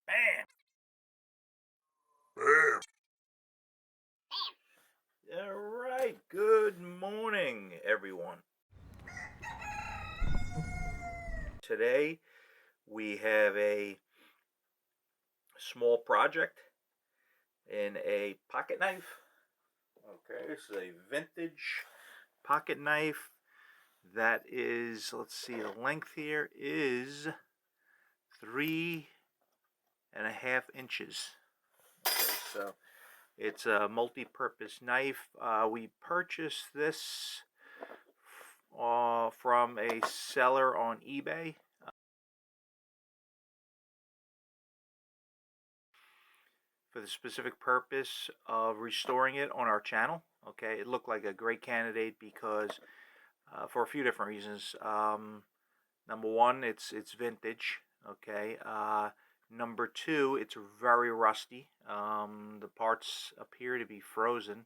Bam! Bam! All right, good morning, everyone. Today we have a small project in a pocket knife. Okay, this is a vintage pocket knife that is, let's see, the length here is 3.5 inches. Okay, so it's a multi-purpose knife. We purchased this from a seller on eBay. For the specific purpose of restoring it on our channel. Okay, it looked like a great candidate because for a few different reasons. Number one, it's vintage. Okay. Number two, it's very rusty. The parts appear to be frozen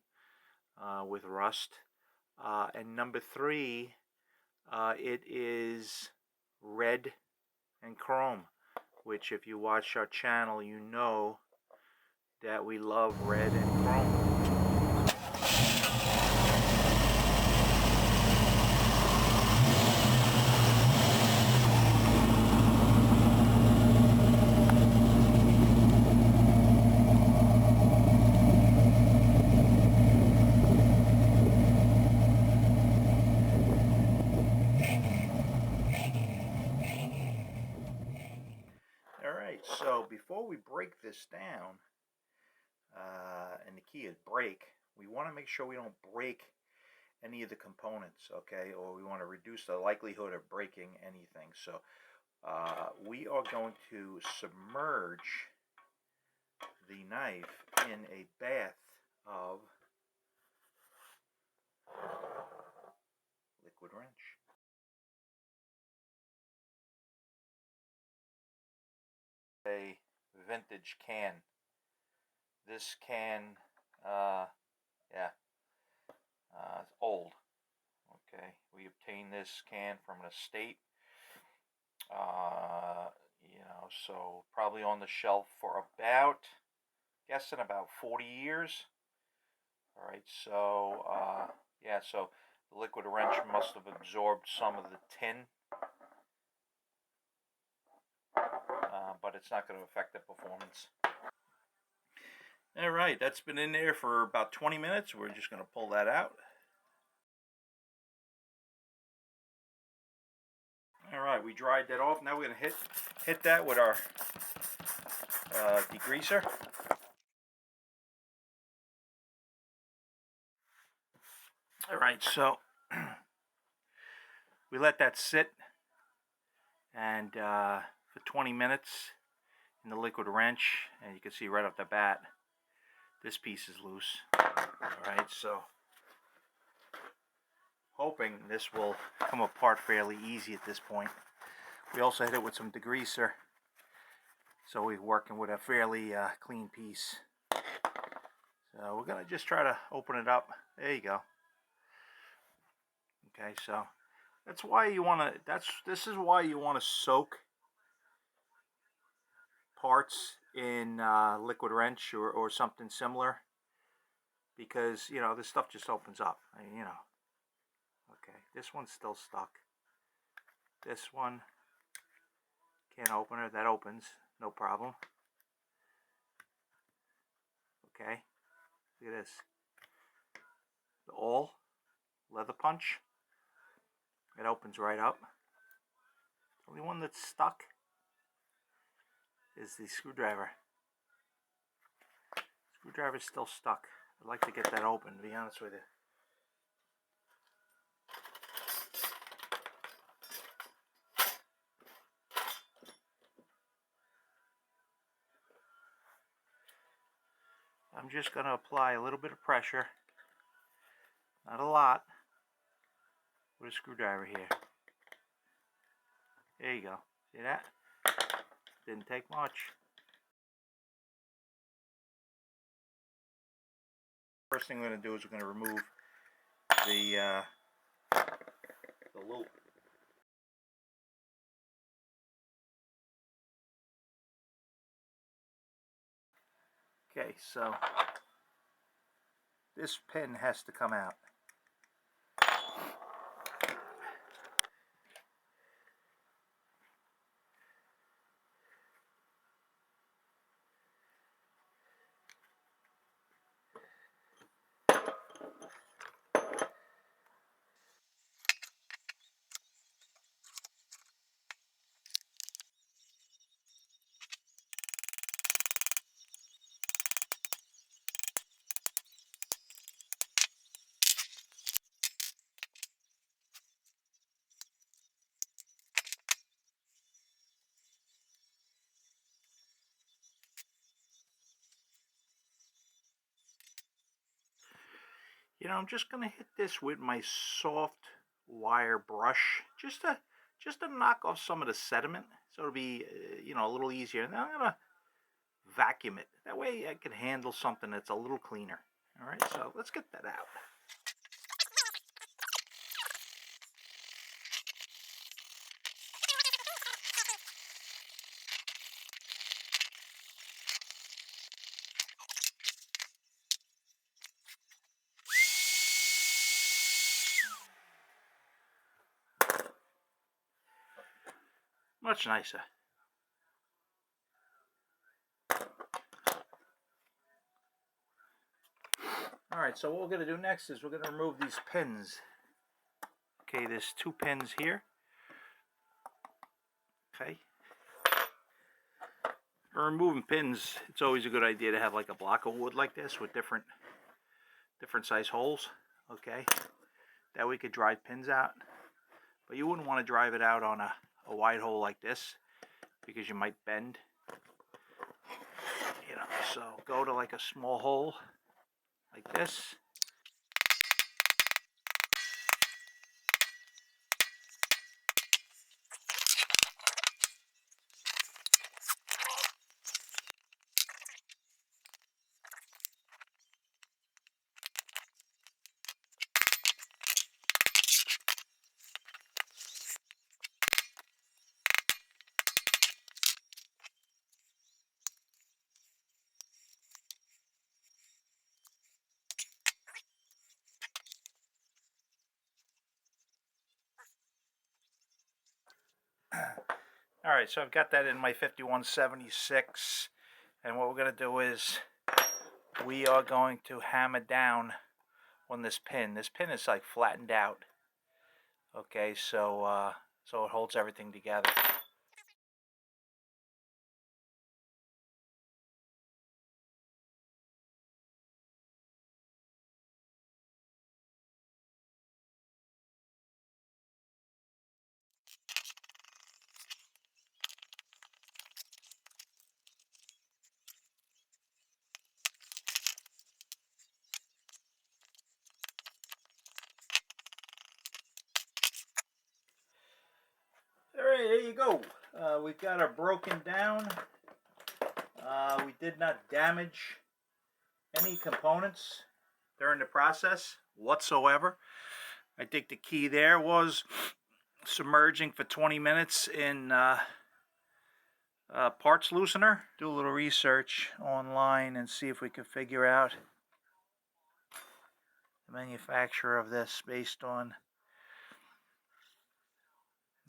with rust. And number three, it is red and chrome, which if you watch our channel, you know that we love red and chrome. Alright, so before we break this down, and the key is break, we want to make sure we don't break any of the components, okay, or we want to reduce the likelihood of breaking anything. So we are going to submerge the knife in a bath of liquid wrench. A vintage can. This can, it's old. Okay, we obtained this can from an estate. So probably on the shelf for about, guessing about 40 years. All right, so so the liquid wrench must have absorbed some of the tin, but it's not going to affect the performance. All right, that's been in there for about 20 minutes. We're just going to pull that out. All right, we dried that off. Now we're going to hit that with our degreaser. All right, so we let that sit and for 20 minutes in the liquid wrench, and you can see right off the bat this piece is loose. Alright, so hoping this will come apart fairly easy at this point. We also hit it with some degreaser, so we're working with a fairly clean piece. So we're going to just try to open it up. There you go. Okay, so that's why you want to, this is why you want to soak parts in liquid wrench or something similar, because you know this stuff just opens up. Okay, this one's still stuck. This one can't open it. That opens, no problem. Okay, look at this. The all leather punch. It opens right up. The only one that's stuck is the screwdriver. Screwdriver's still stuck. I'd like to get that open, to be honest with you. I'm just going to apply a little bit of pressure, not a lot, with a screwdriver here. There you go. See that? Didn't take much. First thing we're going to do is we're going to remove the loop. Okay, so this pin has to come out. You know, I'm just gonna hit this with my soft wire brush, just to knock off some of the sediment, so it'll be you know, a little easier. And then I'm gonna vacuum it. That way I can handle something that's a little cleaner. All right, so let's get that out. Much nicer. All right, so what we're going to do next is we're going to remove these pins. Okay, there's 2 pins here. Okay. For removing pins, it's always a good idea to have like a block of wood like this with different size holes. Okay, that way we could drive pins out. But you wouldn't want to drive it out on a wide hole like this because you might bend. You know, so go to like a small hole like this. All right, so I've got that in my 5176, and what we're going to do is we are going to hammer down on this pin. This pin is like flattened out. Okay, so so it holds everything together. All right, there you go. We've got her broken down. We did not damage any components during the process whatsoever. I think the key there was submerging for 20 minutes in parts loosener. Do a little research online and see if we can figure out the manufacturer of this based on,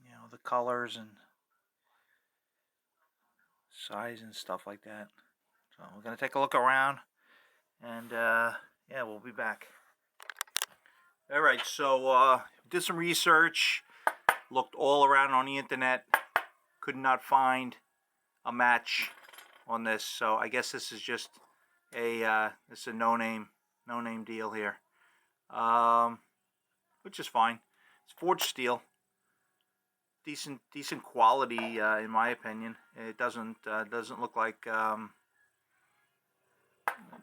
you know, the colors and size and stuff like that. So we're gonna take a look around, and yeah, we'll be back. All right, so did some research, looked all around on the internet, could not find a match on this. So I guess this is just a this is a no name deal here, which is fine. It's forged steel, decent quality in my opinion. It doesn't look like the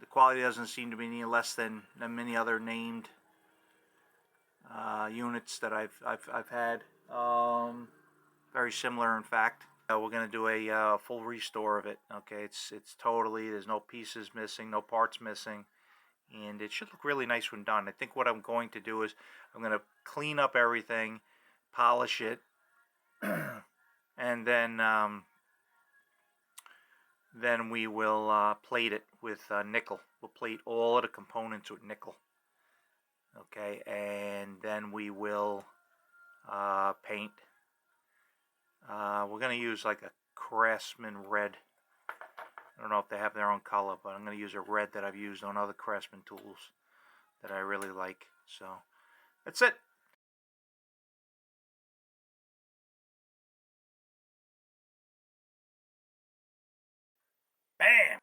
quality doesn't seem to be any less than many other named units that I've had. Very similar, in fact. We're gonna do a full restore of it. Okay, it's totally, there's no pieces missing, no parts missing, and it should look really nice when done. I think what I'm going to do is I'm gonna clean up everything, polish it, and then then we will plate it with nickel. We'll plate all of the components with nickel. Okay, and then we will paint. We're going to use like a Craftsman red. I don't know if they have their own color, but I'm going to use a red that I've used on other Craftsman tools that I really like. So that's it. Bam!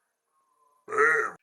Bam!